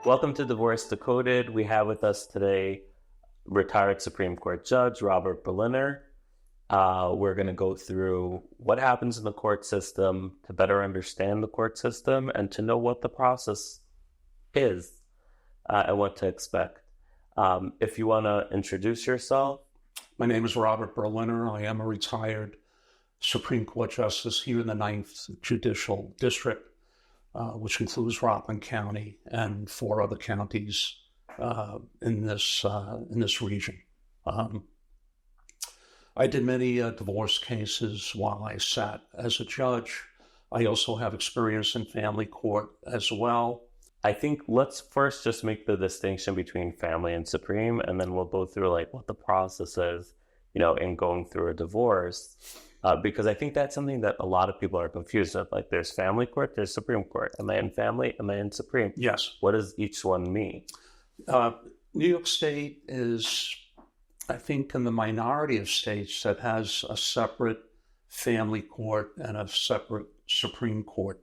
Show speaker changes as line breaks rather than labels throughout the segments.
Welcome to Divorce Decoded. We have with us today retired Supreme Court Judge Robert Berliner. We're going to go through what happens in the court system to better understand the court system and to know what the process is and what to expect. If you want to introduce yourself.
My name is Robert Berliner. I am a retired Supreme Court Justice here in the 9th Judicial District, which includes Rockland County and 4 other counties in this region. I did many divorce cases while I sat as a judge. I also have experience in family court as well.
I think let's first just make the distinction between family and supreme, and then we'll go through like what the process is, in going through a divorce. Because I think that's something that a lot of people are confused with. Like there's family court, there's Supreme Court. Am I in family? Am I in Supreme?
Yes.
What does each one mean?
New York State is, I think, in the minority of states that has a separate family court and a separate Supreme Court.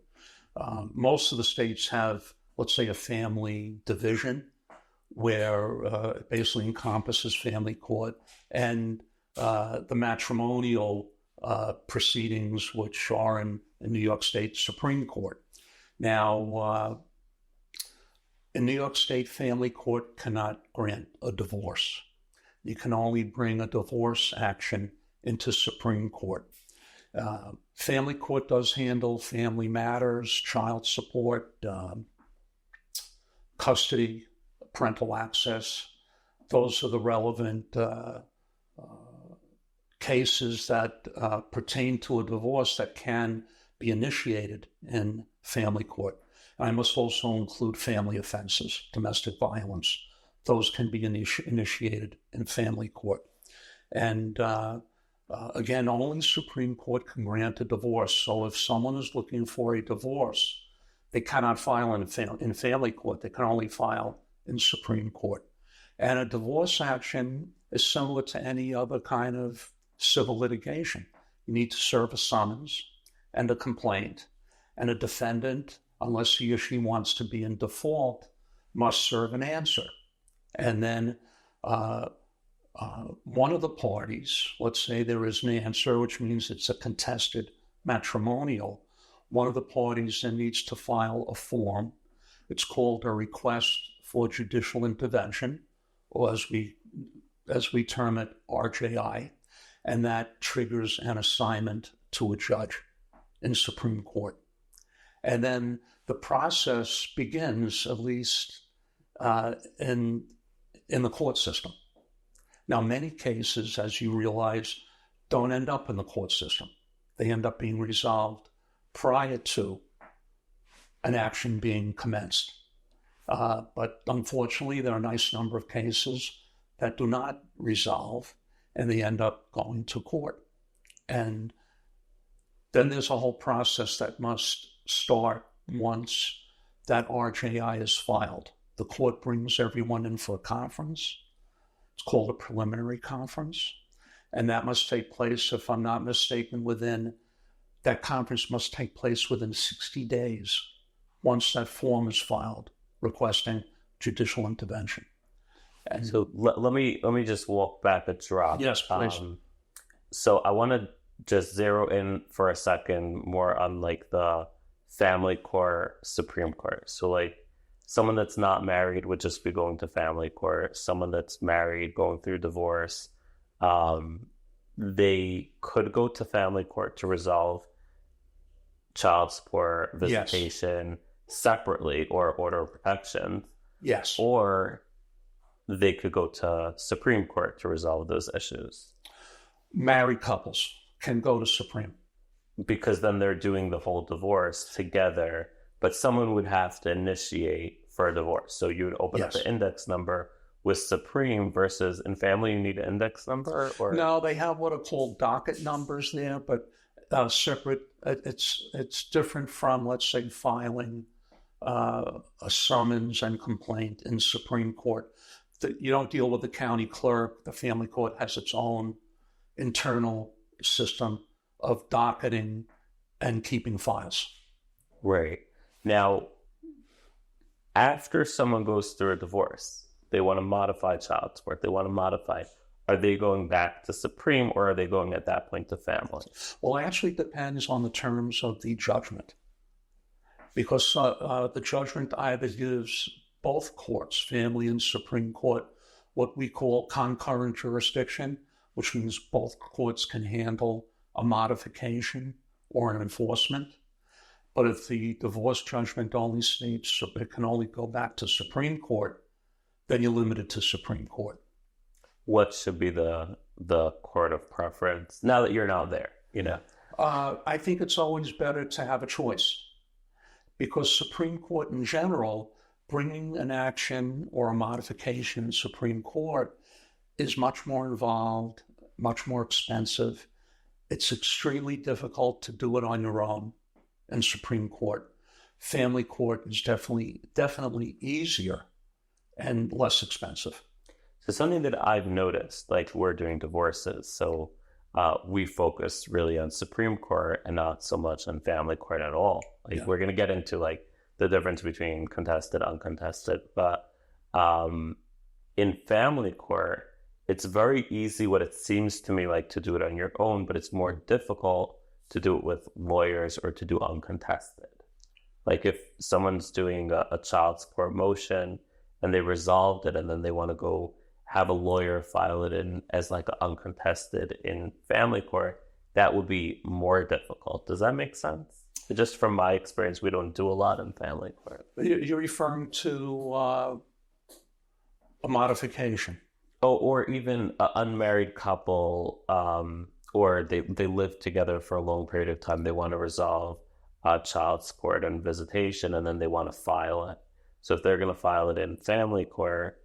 Most of the states have, let's say, a family division where it basically encompasses family court and the matrimonial proceedings, which are in New York State Supreme Court. Now, in New York State, family court cannot grant a divorce. You can only bring a divorce action into Supreme Court. Family court does handle family matters, child support, custody, parental access. Those are the relevant cases that pertain to a divorce that can be initiated in family court. I must also include family offenses, domestic violence. Those can be initiated in family court. And again, only Supreme Court can grant a divorce. So if someone is looking for a divorce, they cannot file in family court. They can only file in Supreme Court. And a divorce action is similar to any other kind of civil litigation. You need to serve a summons and a complaint, and a defendant, unless he or she wants to be in default, must serve an answer. And then one of the parties, let's say there is an answer, which means it's a contested matrimonial, one of the parties then needs to file a form. It's called a request for judicial intervention, or as we term it, RJI, and that triggers an assignment to a judge in Supreme Court. And then the process begins, at least in the court system. Now, many cases, as you realize, don't end up in the court system. They end up being resolved prior to an action being commenced. But unfortunately, there are a nice number of cases that do not resolve, and they end up going to court. And then there's a whole process that must start once that RJI is filed. The court brings everyone in for a conference. It's called a preliminary conference. And that must take place, if I'm not mistaken, that conference must take place within 60 days once that form is filed requesting judicial intervention. And
so let me just walk back a drop.
Yes, please.
So I want to just zero in for a second more on like the family court, Supreme Court. So like someone that's not married would just be going to family court. Someone that's married going through divorce, they could go to family court to resolve child support, visitation separately, or order of protection.
Yes.
Or they could go to Supreme Court to resolve those issues.
Married couples can go to Supreme.
Because then they're doing the whole divorce together, but someone would have to initiate for a divorce. So you would open up the index number with Supreme versus in family, you need an index number? Or
no, they have what are called docket numbers there, but separate. It's different from, let's say, filing a summons and complaint in Supreme Court. You don't deal with the county clerk. The family court has its own internal system of docketing and keeping files.
Right. Now, After someone goes through a divorce, they want to modify child support, they want to modify, are they going back to Supreme, or are they going at that point to family?
Well, it actually depends on the terms of the judgment, because the judgment either gives both courts, family and Supreme Court, what we call concurrent jurisdiction, which means both courts can handle a modification or an enforcement. But if the divorce judgment only states it can only go back to Supreme Court, then you're limited to Supreme Court.
What should be the court of preference now that you're not there,
I think it's always better to have a choice, because Supreme Court in general, bringing an action or a modification in Supreme Court is much more involved, much more expensive. It's extremely difficult to do it on your own in Supreme Court. Family court is definitely easier and less expensive.
So something that I've noticed, like we're doing divorces, so we focus really on Supreme Court and not so much on family court at all. We're going to get into like the difference between contested, uncontested, but in family court, it's very easy, what it seems to me, like to do it on your own, but it's more difficult to do it with lawyers or to do uncontested. Like if someone's doing a child support motion and they resolved it and then they want to go have a lawyer file it in as like an uncontested in family court, that would be more difficult. Does that make sense? Just from my experience, we don't do a lot in family court.
You're referring to a modification.
Oh, or even an unmarried couple, or they live together for a long period of time. They want to resolve child support and visitation, and then they want to file it. So if they're going to file it in family court,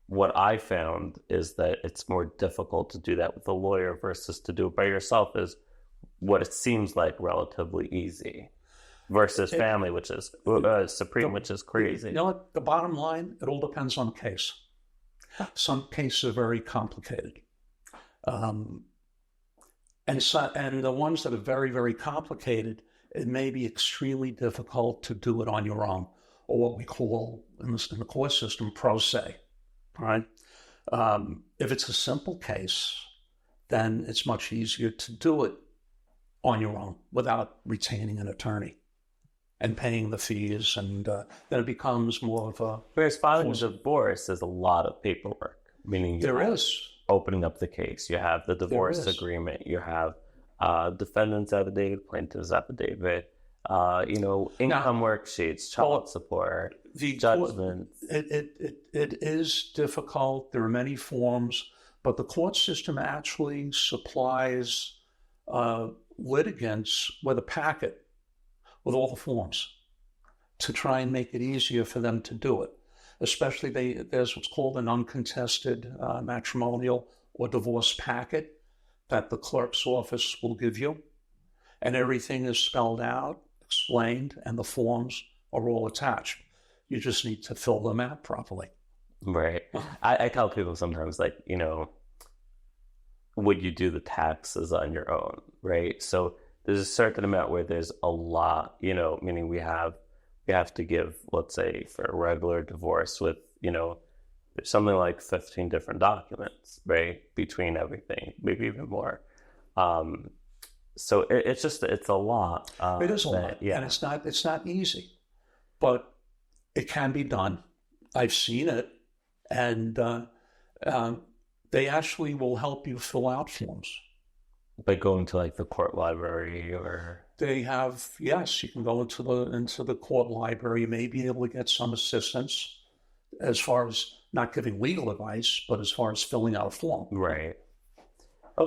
what I found is that it's more difficult to do that with a lawyer versus to do it by yourself is what it seems like relatively easy, versus family, which is Supreme, which is crazy.
You know what? The bottom line, it all depends on the case. Some cases are very complicated. And the ones that are very, very complicated, it may be extremely difficult to do it on your own, or what we call in the court system, pro se. Right? If it's a simple case, then it's much easier to do it on your own without retaining an attorney and paying the fees, and then it becomes more of a...
Whereas filing a divorce is a lot of paperwork, meaning
there is
opening up the case. You have the divorce agreement. You have defendant's affidavit, plaintiff's affidavit, income worksheets, child support, judgments.
It is difficult. There are many forms, but the court system actually supplies litigants with a packet with all the forms to try and make it easier for them to do it. Especially there's what's called an uncontested matrimonial or divorce packet that the clerk's office will give you. And everything is spelled out, explained, and the forms are all attached. You just need to fill them out properly.
Right. I tell people sometimes, would you do the taxes on your own, right? So there's a certain amount where there's a lot, meaning we have to give, let's say, for a regular divorce with, there's something like 15 different documents, right? Between everything, maybe even more. So it's a lot.
It is a lot,
yeah.
And it's not easy, but it can be done. I've seen it, and they actually will help you fill out forms.
By going to the court library, or
they have, yes, you can go into the court library. You may be able to get some assistance as far as not giving legal advice, but as far as filling out a form.
Right.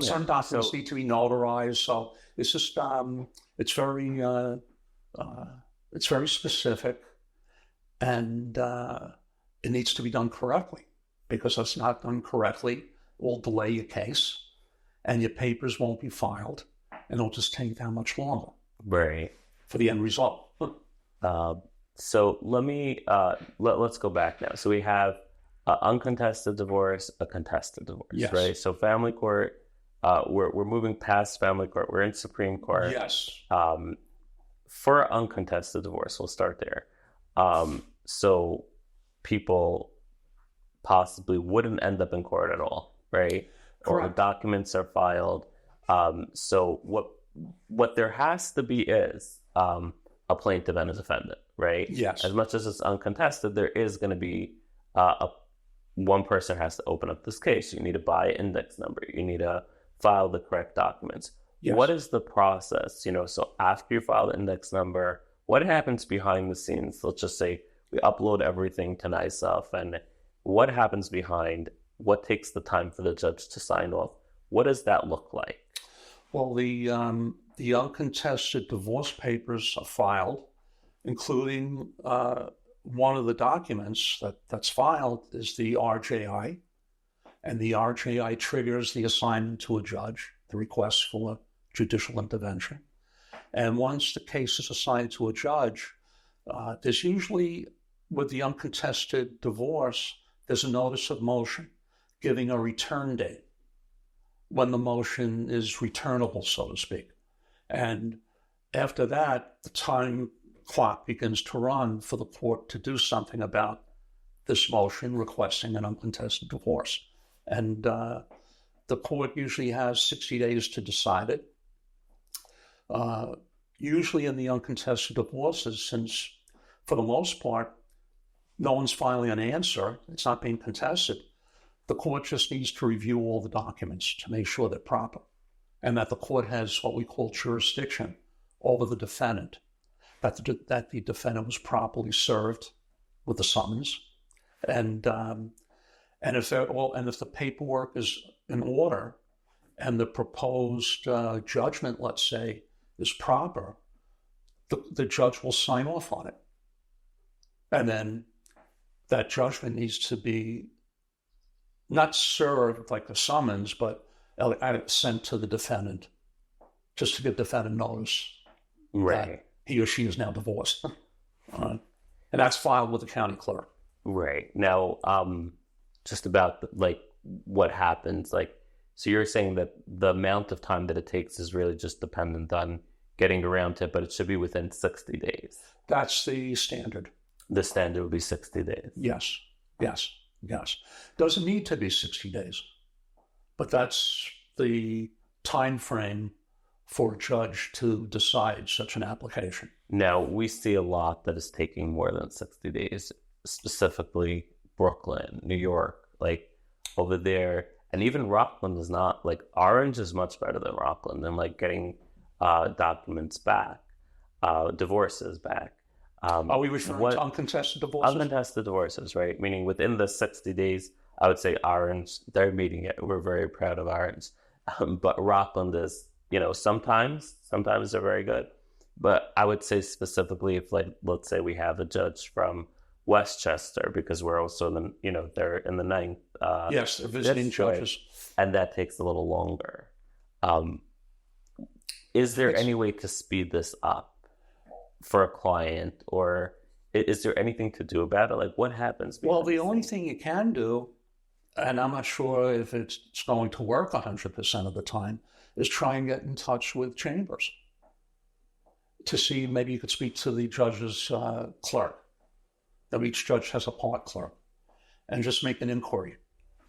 Some documents need to be notarized, so it's just it's very specific, and it needs to be done correctly, because if it's not done correctly, it will delay your case, and your papers won't be filed, and it'll just take that much longer.
Right.
For the end result.
So let me let's go back now. So we have uncontested divorce, a contested divorce,
yes.
Right? So family court. We're moving past family court. We're in Supreme Court.
Yes.
For uncontested divorce, we'll start there. So people possibly wouldn't end up in court at all, right?
Correct.
Or documents are filed. So what there has to be is a plaintiff and a defendant, right?
Yes.
As much as it's uncontested, there is going to be one person has to open up this case. You need to buy an index number. You need to file the correct documents.
Yes.
What is the process? So after you file the index number, what happens behind the scenes? Let's just say we upload everything to NISF, and what happens behind? What takes the time for the judge to sign off? What does that look like?
Well, the uncontested divorce papers are filed, including one of the documents that's filed is the RJI, and the RJI triggers the assignment to a judge, the request for judicial intervention. And once the case is assigned to a judge, there's usually, with the uncontested divorce, there's a notice of motion giving a return date when the motion is returnable, so to speak. And after that, the time clock begins to run for the court to do something about this motion requesting an uncontested divorce. And the court usually has 60 days to decide it. Usually in the uncontested divorces, since for the most part, no one's filing an answer, it's not being contested, the court just needs to review all the documents to make sure they're proper, and that the court has what we call jurisdiction over the defendant, that the defendant was properly served with the summons, and if the paperwork is in order, and the proposed judgment, let's say, is proper, the judge will sign off on it, and then that judgment needs to be not served like a summons, but sent to the defendant, just to give the defendant notice that he or she is now divorced. And that's filed with the county clerk.
Right. Now, just about what happens, so you're saying that the amount of time that it takes is really just dependent on getting around to it, but it should be within 60 days.
That's the standard.
The standard would be 60 days.
Yes. Doesn't need to be 60 days, but that's the time frame for a judge to decide such an application.
Now, we see a lot that is taking more than 60 days, specifically Brooklyn, New York, over there. And even Rockland is not, Orange is much better than Rockland than getting documents back, divorces back.
Are we referring to uncontested divorces?
Uncontested divorces, right? Meaning within the 60 days, I would say Orange, they're meeting it. We're very proud of Orange. But Rockland is, sometimes they're very good. But I would say specifically if, let's say we have a judge from Westchester, because we're also, they're in the ninth.
Yes, they're visiting judges.
And that takes a little longer. Is there any way to speed this up for a client, or is there anything to do about it? What happens?
Well, the only thing you can do, and I'm not sure if it's going to work 100% of the time, is try and get in touch with chambers to see, maybe you could speak to the judge's clerk. Now, each judge has a part clerk, and just make an inquiry.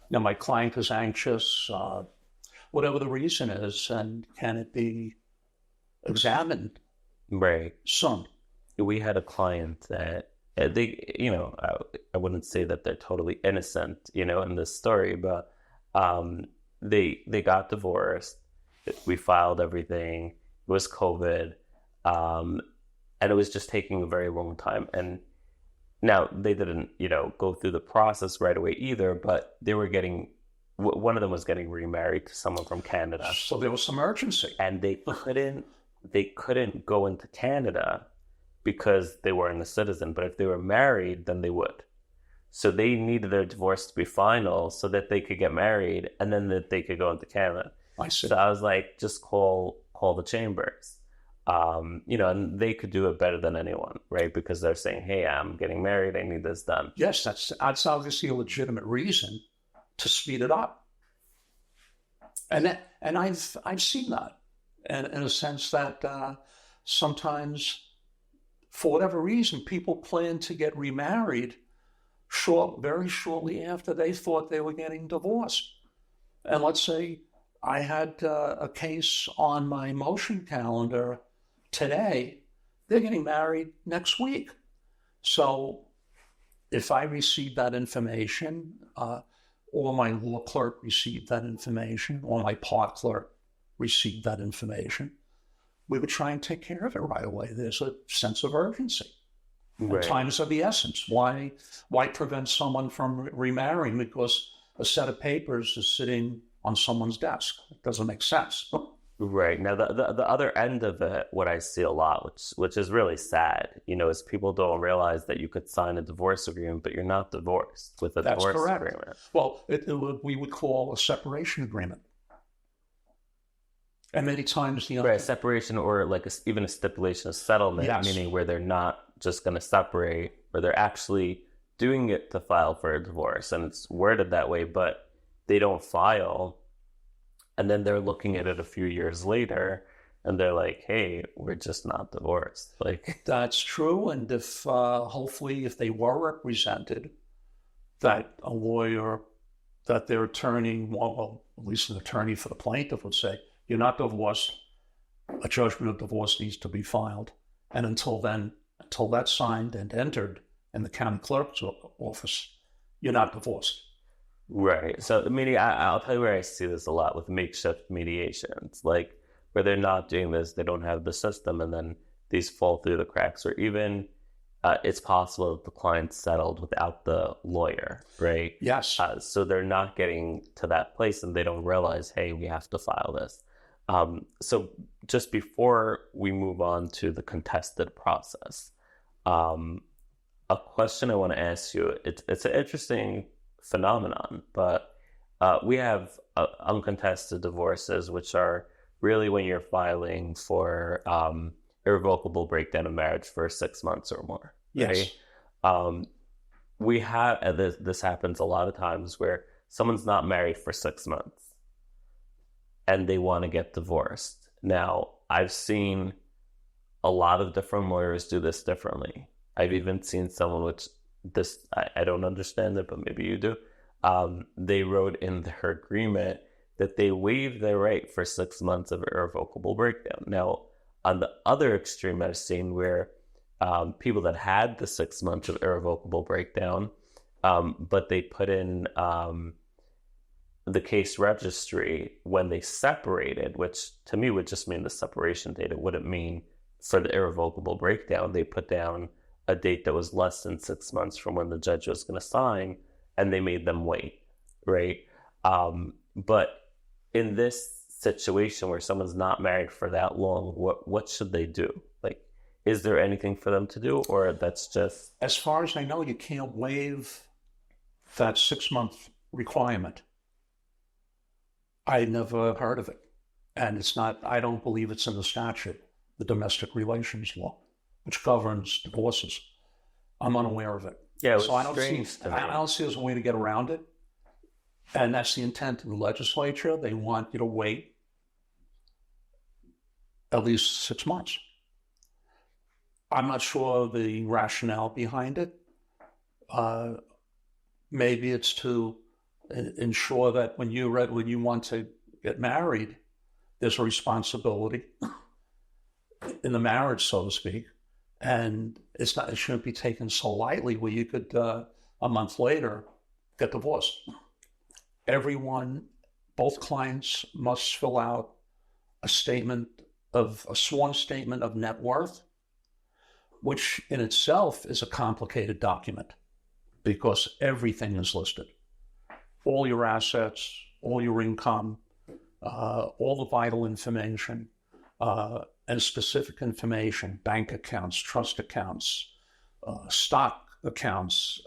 My client is anxious, whatever the reason is, and can it be examined?
Right.
Soon.
We had a client that they, I wouldn't say that they're totally innocent, in this story, but they got divorced. We filed everything. It was COVID, and it was just taking a very long time. And now they didn't, go through the process right away either, but they were one of them was getting remarried to someone from Canada.
So there was some urgency.
And they couldn't go into Canada because they weren't a citizen. But if they were married, then they would. So they needed their divorce to be final so that they could get married, and then that they could go into Canada.
I see.
So I was like, just call the chambers. And they could do it better than anyone, right? Because they're saying, hey, I'm getting married, I need this done.
Yes, that's obviously a legitimate reason to speed it up. And I've seen that. And in a sense that sometimes for whatever reason, people plan to get remarried very shortly after they thought they were getting divorced. And let's say I had a case on my motion calendar today. They're getting married next week. So if I received that information, or my law clerk received that information, or my part clerk received that information, we would try and take care of it right away. There's a sense of urgency. Right. Time is of the essence. Why prevent someone from remarrying because a set of papers is sitting on someone's desk? It doesn't make sense.
Right. Now, the other end of it, what I see a lot, which is really sad, is people don't realize that you could sign a divorce agreement, but you're not divorced with a divorce agreement.
Well, we would call a separation agreement. And many times
right, separation, or like even a stipulation of settlement, yes. Meaning where they're not just going to separate, or they're actually doing it to file for a divorce, and it's worded that way, but they don't file, and then they're looking at it a few years later, and they're like, "Hey, we're just not divorced." Like
that's true, and if hopefully if they were represented, that a lawyer, that their attorney, well, at least an attorney for the plaintiff would say, "You're not divorced. A judgment of divorce needs to be filed." And until that's signed and entered in the county clerk's office, you're not divorced.
Right. So, I'll tell you where I see this a lot with makeshift mediations, like where they're not doing this, they don't have the system, and then these fall through the cracks, or even it's possible that the client settled without the lawyer, right?
Yes.
So they're not getting to that place, and they don't realize, hey, we have to file this. So just before we move on to the contested process, a question I want to ask you, it's an interesting phenomenon, but we have uncontested divorces, which are really when you're filing for irrevocable breakdown of marriage for 6 months or more.
Yes.
Right? We have, this happens a lot of times where someone's not married for 6 months and they want to get divorced. Now, I've seen a lot of different lawyers do this differently. I've even seen someone which this, I don't understand it, but maybe you do. They wrote in their agreement that they waive their right for 6 months of irrevocable breakdown. Now, on the other extreme, I've seen where people that had the 6 months of irrevocable breakdown, but they put in the case registry when they separated, which to me would just mean the separation date. It wouldn't mean for the irrevocable breakdown. They put down a date that was less than 6 months from when the judge was going to sign, and they made them wait, right? But in this situation where someone's not married for that long, what should they do? Like, is there anything for them to do, or that's just...
As far as I know, you can't waive that 6 month requirement. I never heard of it. And it's not, I don't believe it's in the statute, the domestic relations law, which governs divorces. I'm unaware of it.
Yeah,
so I don't see there's a way to get around it. And that's the intent of the legislature. They want you to wait at least 6 months. I'm not sure the rationale behind it. Maybe it's to ensure that when you want to get married, there's a responsibility in the marriage, so to speak, and it shouldn't be taken so lightly where you could a month later get divorced. Both clients must fill out a sworn statement of net worth, which in itself is a complicated document because everything is listed. All your assets, all your income, all the vital information, and specific information, bank accounts, trust accounts, stock accounts,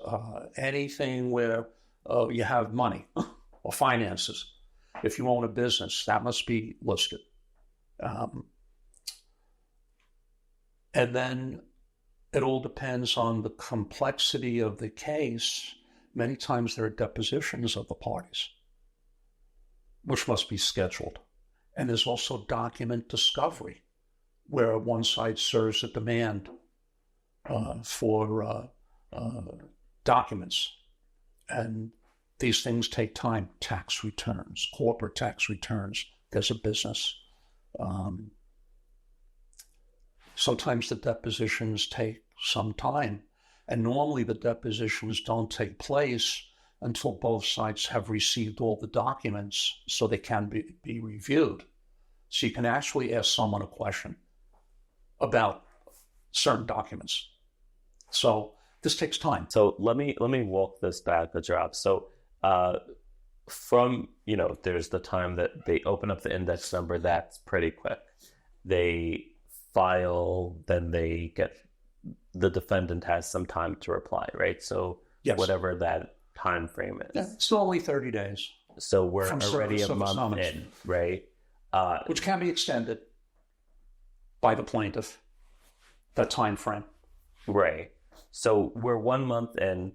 anything where you have money or finances. If you own a business, that must be listed. And then it all depends on the complexity of the case. Many times there are depositions of the parties, which must be scheduled. And there's also document discovery, where one side serves a demand for documents. And these things take time. Tax returns, corporate tax returns. There's a business. Sometimes the depositions take some time. And normally the depositions don't take place until both sides have received all the documents so they can be reviewed. So you can actually ask someone a question about certain documents. So this takes time.
So let me walk this back a drop. So from, there's the time that they open up the index number, that's pretty quick. They file, then they get, the defendant has some time to reply, right? So
yes.
Whatever that time frame is.
Yeah, it's only 30 days.
So we're already a month in, right?
Which can be extended by the plaintiff, that time frame.
Right. So we're 1 month in.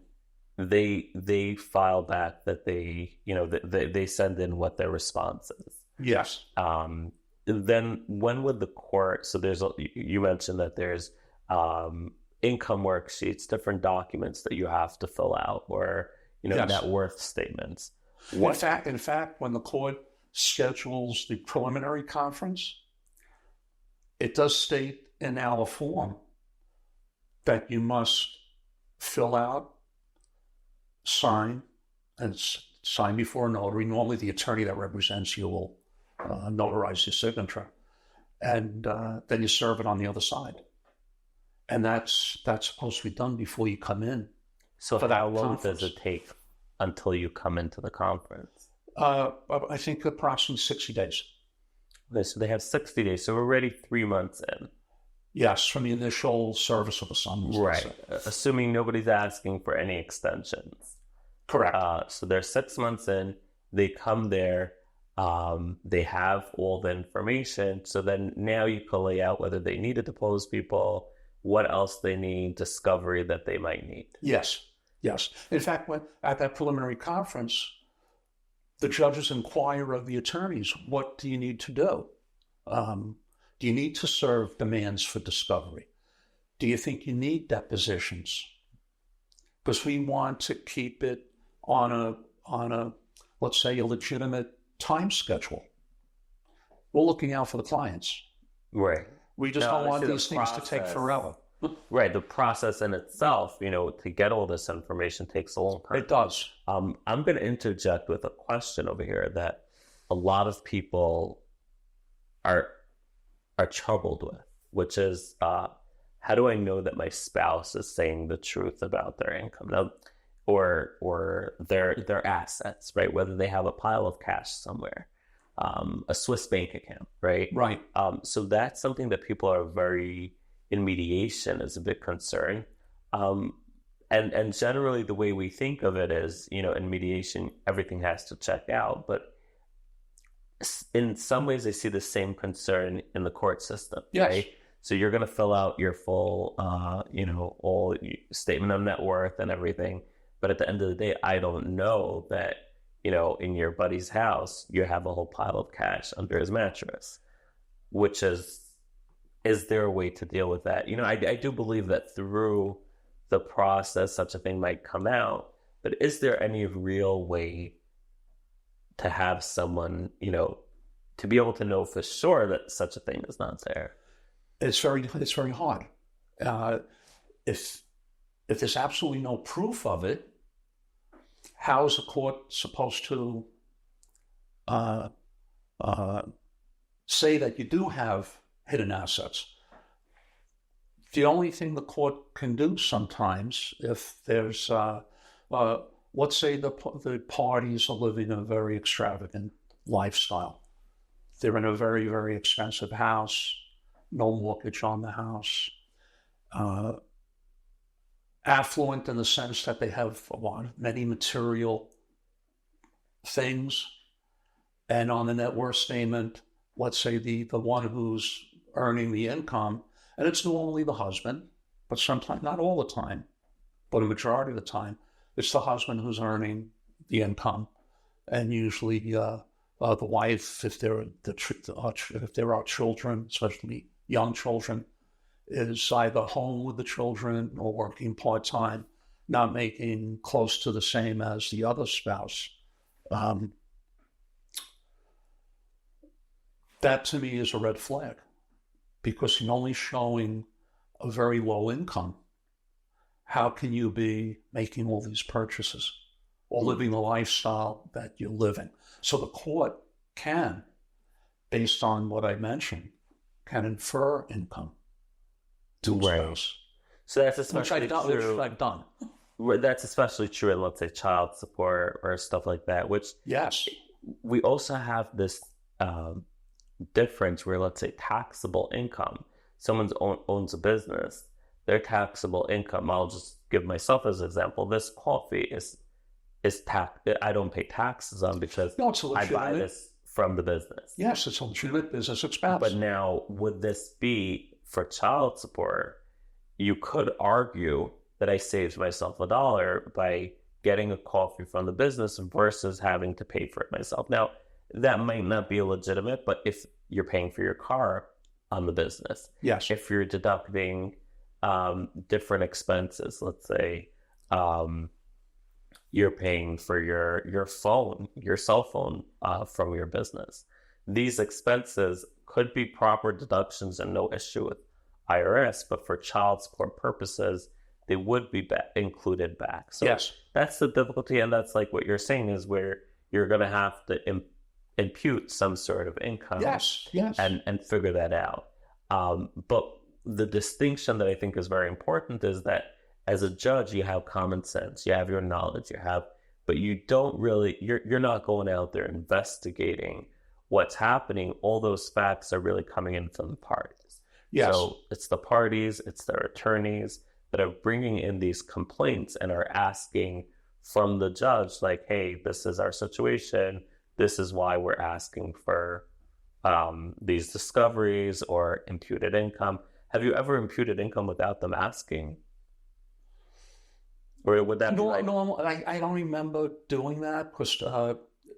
They file back that they send in what their response is.
Yes.
Then when would the court? So you mentioned that there's income worksheets, different documents that you have to fill out, or
yes.
net worth statements.
In fact, when the court schedules the preliminary conference, it does state in our form that you must fill out, sign, and sign before a notary. Normally the attorney that represents you will notarize your signature, and then you serve it on the other side. And that's supposed to be done before you come in.
So how long does it take until you come into the conference?
I think approximately 60 days.
Okay, so they have 60 days. So we're already 3 months in.
Yes, from the initial service of the summons.
Right. Assuming nobody's asking for any extensions.
Correct.
So they're 6 months in. They come there. They have all the information. So then now you can lay out whether they need to depose people, what else they need, discovery that they might need.
Yes. In fact, at that preliminary conference, the judges inquire of the attorneys, what do you need to do? Do you need to serve demands for discovery? Do you think you need depositions? Because we want to keep it on a let's say, a legitimate time schedule. We're looking out for the clients.
Right.
We just don't want these things to take forever.
Right. The process in itself, to get all this information takes a long time.
It does.
I'm going to interject with a question over here that a lot of people are troubled with, which is, how do I know that my spouse is saying the truth about their income? Now, or their assets, right? Whether they have a pile of cash somewhere, a Swiss bank account, right?
Right.
So that's something that people are in mediation is a big concern. And generally the way we think of it is, in mediation, everything has to check out. But in some ways, I see the same concern in the court system,
yes.
Right? So you're going to fill out your full, all statement of net worth and everything. But at the end of the day, I don't know that, in your buddy's house, you have a whole pile of cash under his mattress, which is there a way to deal with that? I do believe that through the process, such a thing might come out, but is there any real way to have someone, to be able to know for sure that such a thing is not there?
It's very hard. If there's absolutely no proof of it, how is a court supposed to say that you do have hidden assets? The only thing the court can do sometimes, if there's, let's say the parties are living a very extravagant lifestyle. They're in a very, very expensive house, no mortgage on the house. Affluent in the sense that they have many material things. And on the net worth statement, let's say the one who's earning the income, and it's normally the husband, but sometimes, not all the time, but a majority of the time, it's the husband who's earning the income. And usually the wife, if there are children, especially young children, is either home with the children or working part-time, not making close to the same as the other spouse. That to me is a red flag, because you're only showing a very low income. How can you be making all these purchases or living the lifestyle that you're living? So the court can, based on what I mentioned, can infer income to a spouse.
So that's especially true.
Which I've done.
That's especially true in, let's say, child support or stuff like that, which
yes,
we also have this difference where, let's say, taxable income. Someone owns a business, their taxable income, I'll just give myself as an example, this coffee is tax. I don't pay taxes on because I buy this from the business.
Yes, it's a legitimate business expense.
But now, would this be for child support? You could argue that I saved myself $1 by getting a coffee from the business versus having to pay for it myself. Now, that might not be legitimate, but if you're paying for your car on the business,
yes,
if you're deducting different expenses, let's say you're paying for your phone, your cell phone from your business, these expenses could be proper deductions and no issue with IRS, but for child support purposes, they would be included back. So
yes,
that's the difficulty, and that's like what you're saying is where you're going to have to impute some sort of income,
yes,
and figure that out. But the distinction that I think is very important is that as a judge, you have common sense, you have your knowledge, but you don't really, you're not going out there investigating what's happening. All those facts are really coming in from the parties.
Yes.
So it's the parties, it's their attorneys that are bringing in these complaints and are asking from the judge, like, hey, this is our situation. This is why we're asking for these discoveries or imputed income. Have you ever imputed income without them asking? Or would that
no, I don't remember doing that, because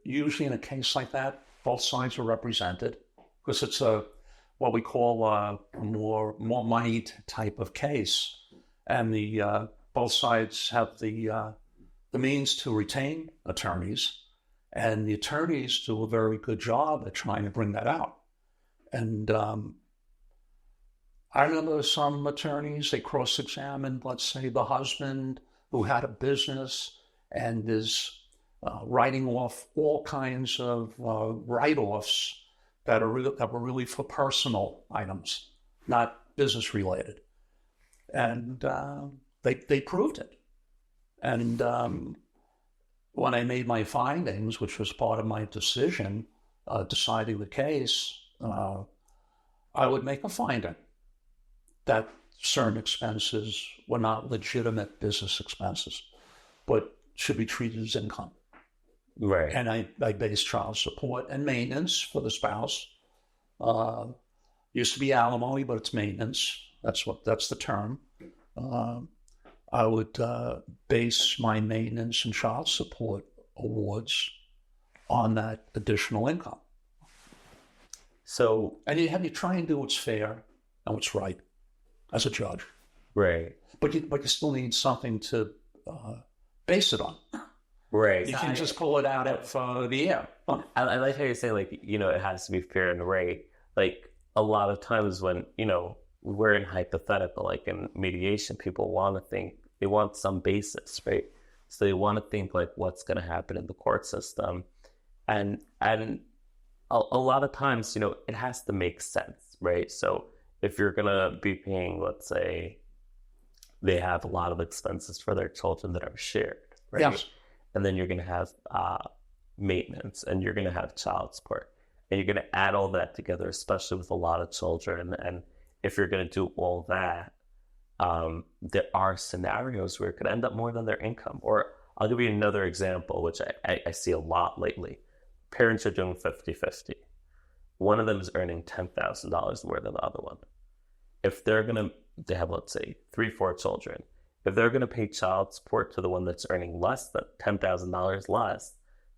usually in a case like that, both sides are represented, because it's what we call a more moneyed type of case, and the both sides have the means to retain attorneys, and the attorneys do a very good job at trying to bring that out. And I remember some attorneys, they cross-examined, let's say, the husband who had a business and is writing off all kinds of write-offs that were really for personal items, not business related. And they proved it. And when I made my findings, which was part of my decision, deciding the case, I would make a finding that certain expenses were not legitimate business expenses, but should be treated as income.
Right.
And I based child support and maintenance for the spouse. Used to be alimony, but it's maintenance. That's the term. I would base my maintenance and child support awards on that additional income.
So,
and you try and do what's fair and what's right as a judge.
Right.
But you still need something to base it on.
Right.
You can just pull it out of the air.
I like how you say, like, it has to be fair and right. Like, a lot of times when, we're in hypothetical, like in mediation, people want to think, they want some basis, right? So they want to think, like, what's going to happen in the court system. And a lot of times, it has to make sense, right? So if you're going to be paying, let's say, they have a lot of expenses for their children that are shared, right?
Yes.
And then you're going to have maintenance, and you're going to have child support. And you're going to add all that together, especially with a lot of children. And if you're going to do all that, there are scenarios where it could end up more than their income. Or I'll give you another example, which I see a lot lately. Parents are doing 50-50. One of them is earning $10,000 more than the other one. If they have, let's say, 3-4 children. If they're going to pay child support to the one that's earning less than $10,000 less,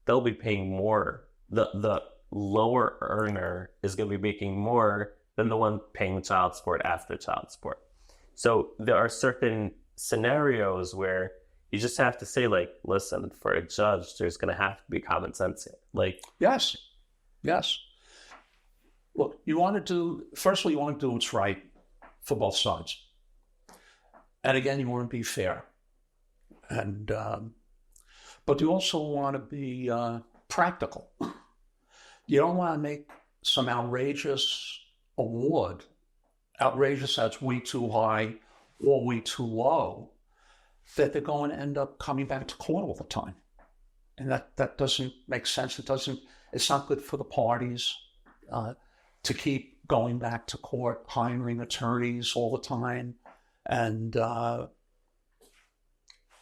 they'll be paying more. The lower earner is going to be making more than the one paying child support after child support. So there are certain scenarios where you just have to say, like, listen, for a judge, there's going to have to be common sense here. Like,
yes. Look, firstly, you want to do what's right for both sides. And again, you want to be fair. And, but you also want to be practical. You don't want to make some outrageous award, outrageous that's way too high or way too low, that they're going to end up coming back to court all the time. And that doesn't make sense. It's not good for the parties to keep going back to court, hiring attorneys all the time. And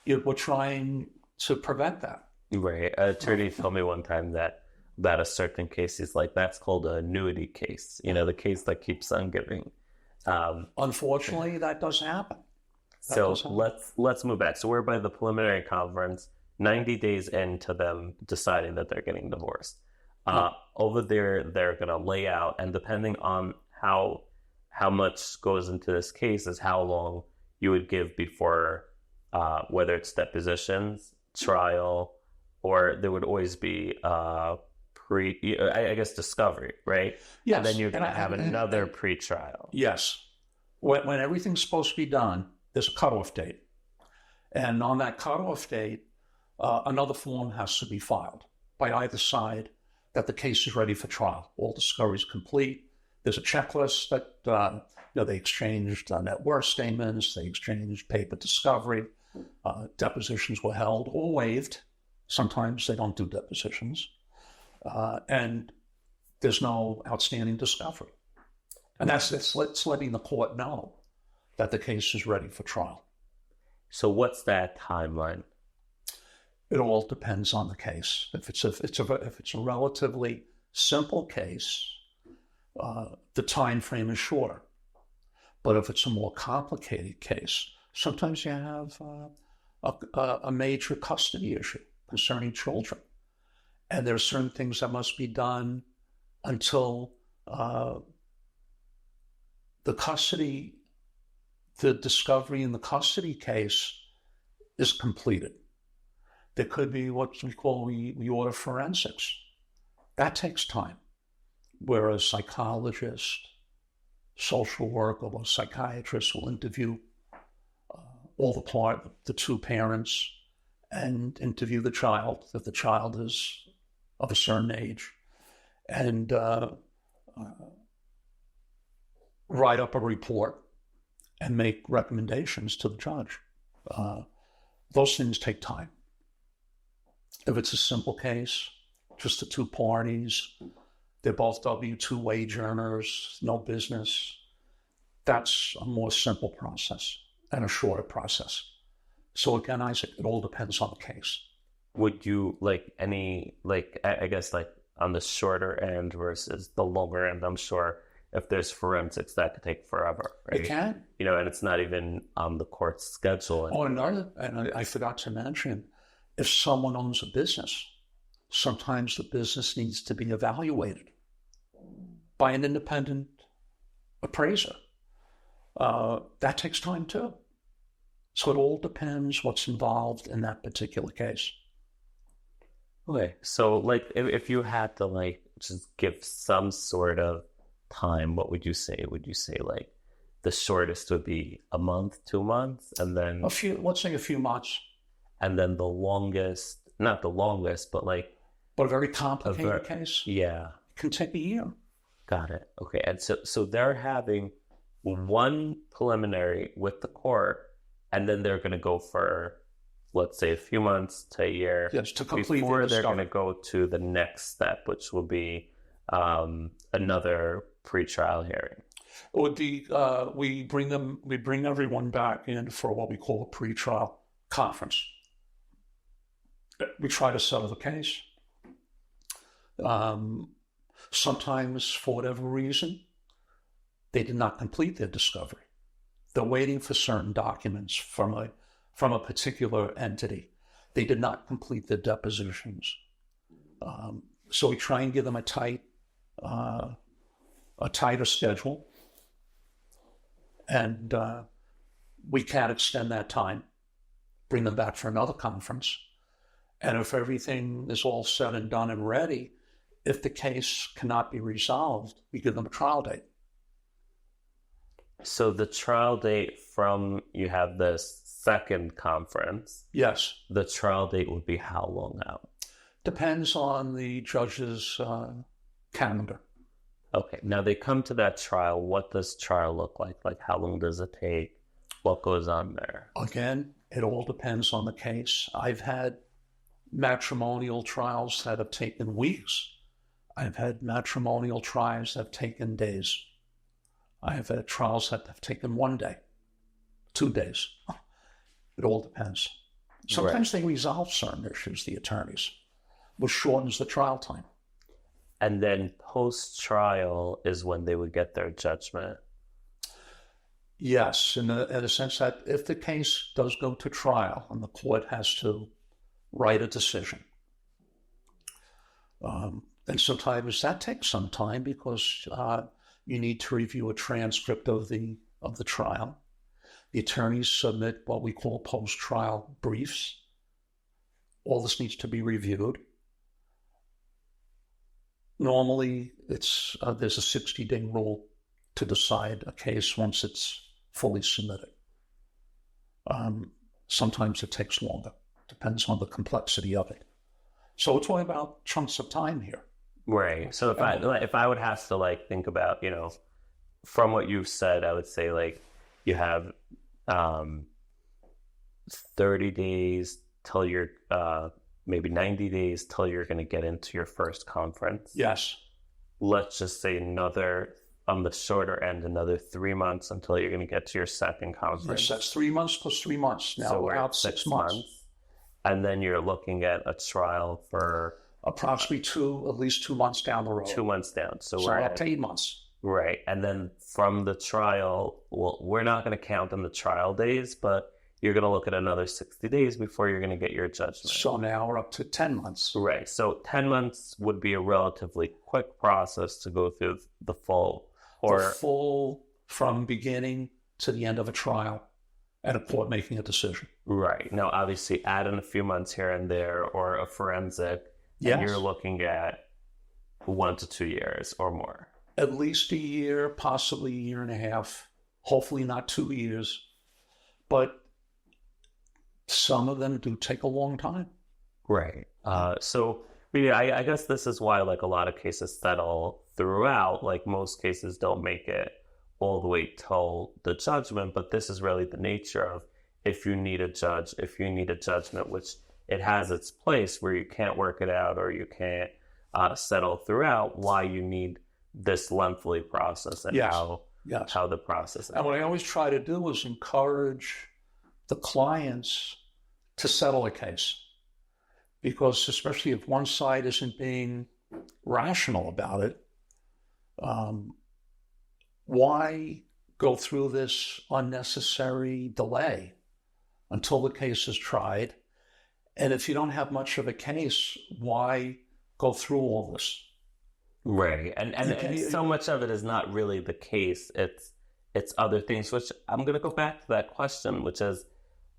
we're trying to prevent that.
Right. An attorney told me one time that about a certain case, he's like, that's called an annuity case. The case that keeps on giving.
Unfortunately, that does happen.
Let's move back. So we're by the preliminary conference, 90 days into them deciding that they're getting divorced. Over there, they're going to lay out, and depending on how much goes into this case is how long you would give before, whether it's depositions, trial, or there would always be discovery, right?
Yes.
And then you're going to have another pre-trial.
Yes. When everything's supposed to be done, there's a cutoff date. And on that cutoff date, another form has to be filed by either side that the case is ready for trial. All discovery is complete. There's a checklist that they exchanged net worth statements, they exchanged paper discovery, depositions were held or waived. Sometimes they don't do depositions. And there's no outstanding discovery. And that's letting the court know that the case is ready for trial.
So what's that timeline?
It all depends on the case. If it's a relatively simple case, the time frame is shorter. But if it's a more complicated case, sometimes you have a major custody issue concerning children. And there are certain things that must be done until the discovery in the custody case is completed. There could be what we call, we order forensics. That takes time. Where a psychologist, social worker, or psychiatrist will interview the two parents and interview the child, if the child is of a certain age, and write up a report and make recommendations to the judge. Those things take time. If it's a simple case, just the two parties, they're both W-2 wage earners, no business, that's a more simple process and a shorter process. So again, Isaac, it all depends on the case.
Would you I guess on the shorter end versus the longer end, I'm sure if there's forensics, that could take forever, right?
It can.
And it's not even on the court's schedule.
And I forgot to mention, if someone owns a business, sometimes the business needs to be evaluated by an independent appraiser. That takes time too. So it all depends what's involved in that particular case.
Okay, so if you had to just give some sort of time, what would you say? Would you say the shortest would be a month, 2 months, and then
let's say a few months,
and then the longest, not the longest, but
a very complicated case,
yeah,
can take a year.
Got it. Okay, and so they're having one preliminary with the court, and then they're going to go for, let's say, a few months to a year,
yes, to complete
before they're going to go to the next step, which will be another pretrial hearing.
It would be we bring everyone back in for what we call a pretrial conference. We try to settle the case. Sometimes, for whatever reason, they did not complete their discovery. They're waiting for certain documents from a particular entity. They did not complete their depositions. So we try and give them a tighter schedule. And we can't extend that time, bring them back for another conference. And if everything is all said and done and ready, if the case cannot be resolved, we give them a trial date.
So the trial date from you have this second conference.
Yes.
The trial date would be how long out?
Depends on the judge's calendar.
Okay. Now they come to that trial. What does trial look like? Like how long does it take? What goes on there?
Again, it all depends on the case. I've had matrimonial trials that have taken weeks. I've had matrimonial trials that have taken days. I have had trials that have taken 1 day, 2 days. It all depends. Sometimes they resolve certain issues, the attorneys, which shortens the trial time.
And then post-trial is when they would get their judgment.
Yes, in the sense that if the case does go to trial and the court has to write a decision, and sometimes that takes some time because you need to review a transcript of the trial. The attorneys submit what we call post-trial briefs. All this needs to be reviewed. Normally, there's a 60-day rule to decide a case once it's fully submitted. Sometimes it takes longer. Depends on the complexity of it. So we're talking about chunks of time here.
Right. So if I would have to like think about, from what you've said, I would say like you have 30 days till you're maybe 90 days till you're going to get into your first conference.
Yes.
Let's just say another, on the shorter end, another 3 months until you're going to get to your second conference.
Yes, that's 3 months plus 3 months. Now
So
we're out 6 months.
And then you're looking at a trial for
approximately at least 2 months down the road.
2 months down. So
we're up to 8 months.
Right. And then from the trial, well, we're not going to count on the trial days, but you're going to look at another 60 days before you're going to get your judgment.
So now we're up to 10 months.
Right. So 10 months would be a relatively quick process to go through the full.
The full from beginning to the end of a trial and a court making a decision.
Right. Now, obviously, add in a few months here and there or a forensic, and you're looking at 1 to 2 years or more.
At least a year, possibly a year and a half. Hopefully not 2 years. But some of them do take a long time.
Right. So I guess this is why like a lot of cases settle throughout. Like most cases don't make it all the way till the judgment, but this is really the nature of if you need a judge, if you need a judgment, which it has its place where you can't work it out or you can't settle throughout, why you need this lengthy process and how the process is.
And what I always try to do is encourage the clients to settle a case. Because especially if one side isn't being rational about it, why go through this unnecessary delay until the case is tried? And if you don't have much of a case, why go through all this?
Right. And so much of it is not really the case. It's other things, which I'm going to go back to that question, which is,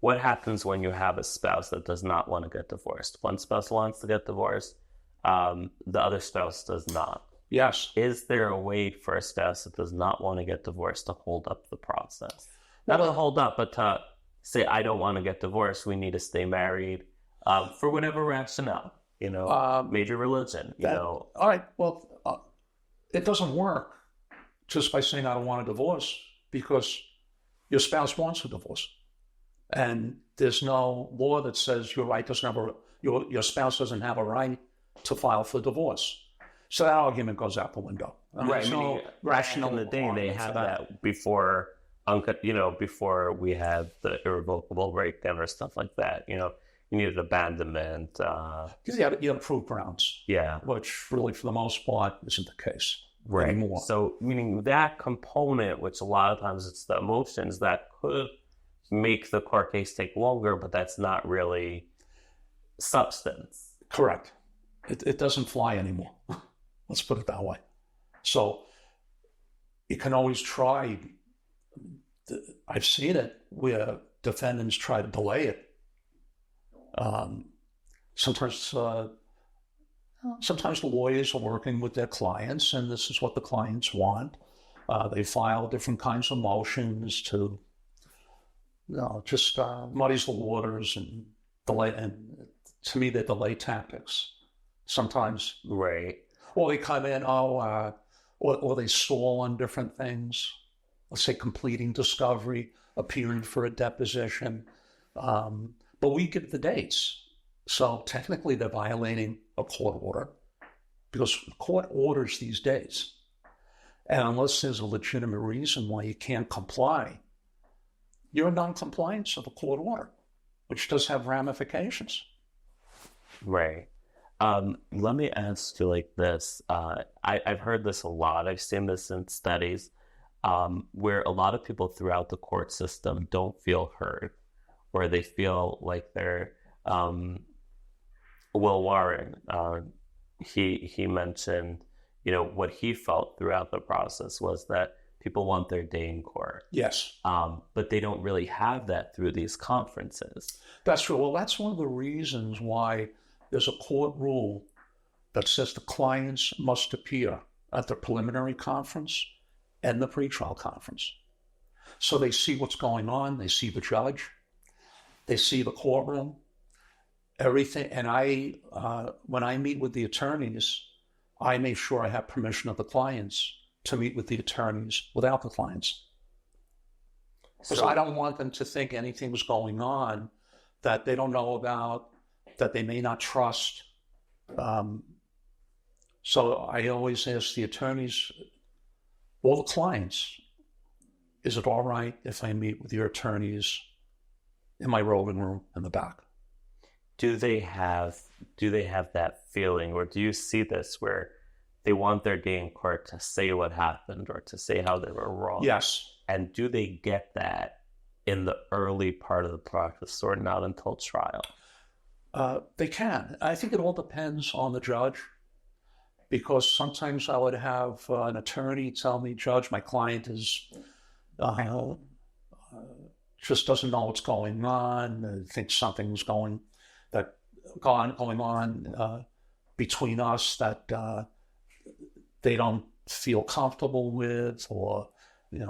what happens when you have a spouse that does not want to get divorced? One spouse wants to get divorced, the other spouse does not.
Yes.
Is there a way for a spouse that does not want to get divorced to hold up the process? Not to hold up, but to say, I don't want to get divorced. We need to stay married for whatever rationale, major religion, All
right. Well, it doesn't work just by saying I don't want a divorce because your spouse wants a divorce. And there's no law that says your spouse doesn't have a right to file for divorce. So that argument goes out the window.
Right. No rational in the day they have that before we had the irrevocable breakdown or stuff like that. You needed abandonment.
Because you had proof grounds.
Yeah.
Which really, for the most part, isn't the case
anymore. So meaning that component, which a lot of times it's the emotions that could make the court case take longer, but that's not really substance.
Correct. It doesn't fly anymore. Let's put it that way. So you can always try I've seen it where defendants try to delay it. Sometimes the lawyers are working with their clients, and this is what the clients want. They file different kinds of motions to, just muddies the waters and delay. And to me, they're delay tactics sometimes.
Right.
Or they come in, or they stall on different things. Let's say completing discovery, appearing for a deposition. But we give the dates. So technically they're violating a court order because court orders these days. And unless there's a legitimate reason why you can't comply, you're in non-compliance of a court order, which does have ramifications.
Right. Let me ask you like this. I've heard this a lot. I've seen this in studies where a lot of people throughout the court system don't feel heard, or they feel like they're Will Warren, he mentioned, what he felt throughout the process was that people want their day in court.
Yes.
But they don't really have that through these conferences.
That's true. Well, that's one of the reasons why there's a court rule that says the clients must appear at the preliminary conference and the pretrial conference. So they see what's going on, they see the judge, they see the courtroom, everything. And when I meet with the attorneys, I make sure I have permission of the clients to meet with the attorneys without the clients. Because I don't want them to think anything's going on that they don't know about, that they may not trust. So I always ask the attorneys, all the clients, is it all right if I meet with your attorneys in my rolling room in the back?
Do they have that feeling, or do you see this where they want their day in court to say what happened or to say how they were wrong?
Yes.
And do they get that in the early part of the process or not until trial?
They can. I think it all depends on the judge, because sometimes I would have an attorney tell me, Judge, my client is just doesn't know what's going on, thinks something's going on between us that they don't feel comfortable with, or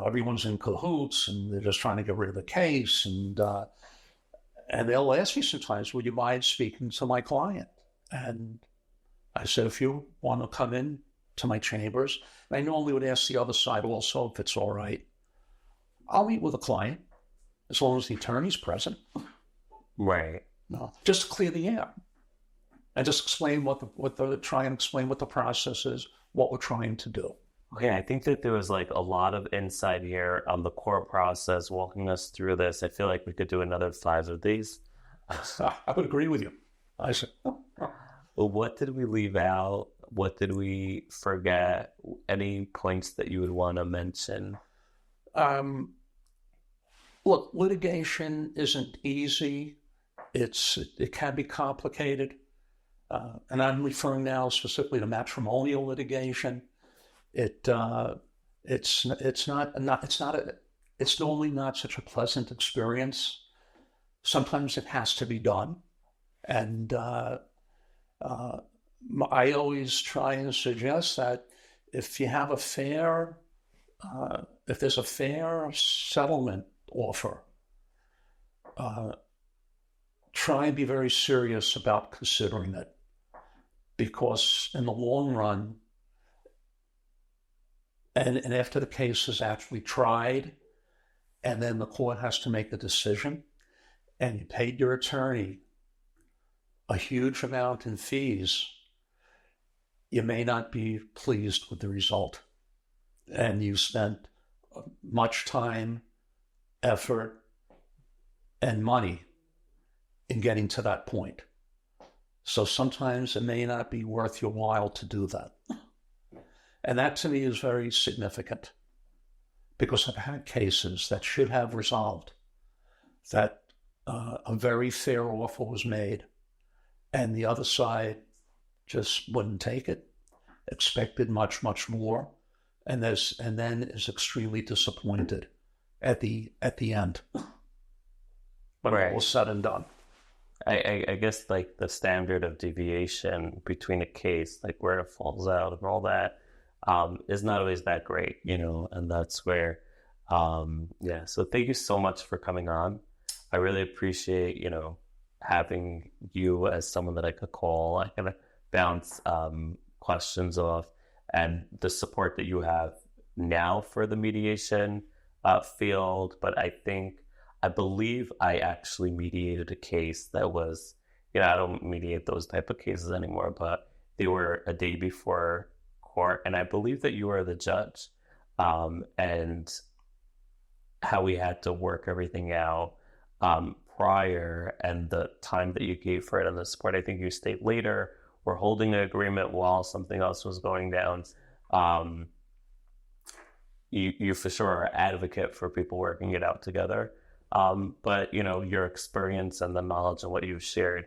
everyone's in cahoots and they're just trying to get rid of the case, and they'll ask me sometimes, would you mind speaking to my client? And I said, if you want to come in to my chambers, I normally would ask the other side also if it's all right. I'll meet with a client as long as the attorney's present.
Right.
No, just to clear the air and just explain try and explain what the process is, what we're trying to do.
Okay, I think that there was like a lot of insight here on the court process, walking us through this. I feel like we could do another 5 of these.
I would agree with you. I said,
Well, what did we leave out? What did we forget? Any points that you would want to mention?
Look, litigation isn't easy. It can be complicated. And I'm referring now specifically to matrimonial litigation. It's normally not such a pleasant experience. Sometimes it has to be done. And I always try and suggest that if you have if there's a fair settlement offer, try and be very serious about considering it, because in the long run, and after the case is actually tried, and then the court has to make the decision, and you paid your attorney a huge amount in fees, you may not be pleased with the result. And you spent much time, effort, and money in getting to that point. So sometimes it may not be worth your while to do that. And that to me is very significant, because I've had cases that should have resolved, that a very fair offer was made, and the other side just wouldn't take it, expected much, much more, and then is extremely disappointed at the end when
Right.
all was said and done.
I guess like the standard of deviation between a case, like where it falls out and all that, is not always that great, and that's where, yeah. So thank you so much for coming on. I really appreciate, having you as someone that I could call. I can bounce questions off, and the support that you have now for the mediation field. But I believe I actually mediated a case that was, I don't mediate those type of cases anymore, but they were a day before court, and I believe that you were the judge, and how we had to work everything out prior, and the time that you gave for it and the support. I think you stayed later. We're holding an agreement while something else was going down. You for sure are an advocate for people working it out together. But your experience and the knowledge and what you've shared,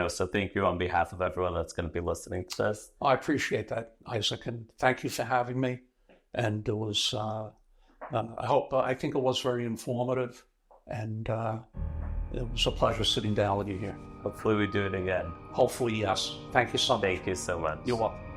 so thank you on behalf of everyone that's going to be listening to this.
I appreciate that, Isaac, and thank you for having me. And it was, I think it was very informative, and it was a pleasure sitting down with you here.
Hopefully we do it again.
Hopefully, yes. Thank you so much.
Thank you so much.
You're welcome.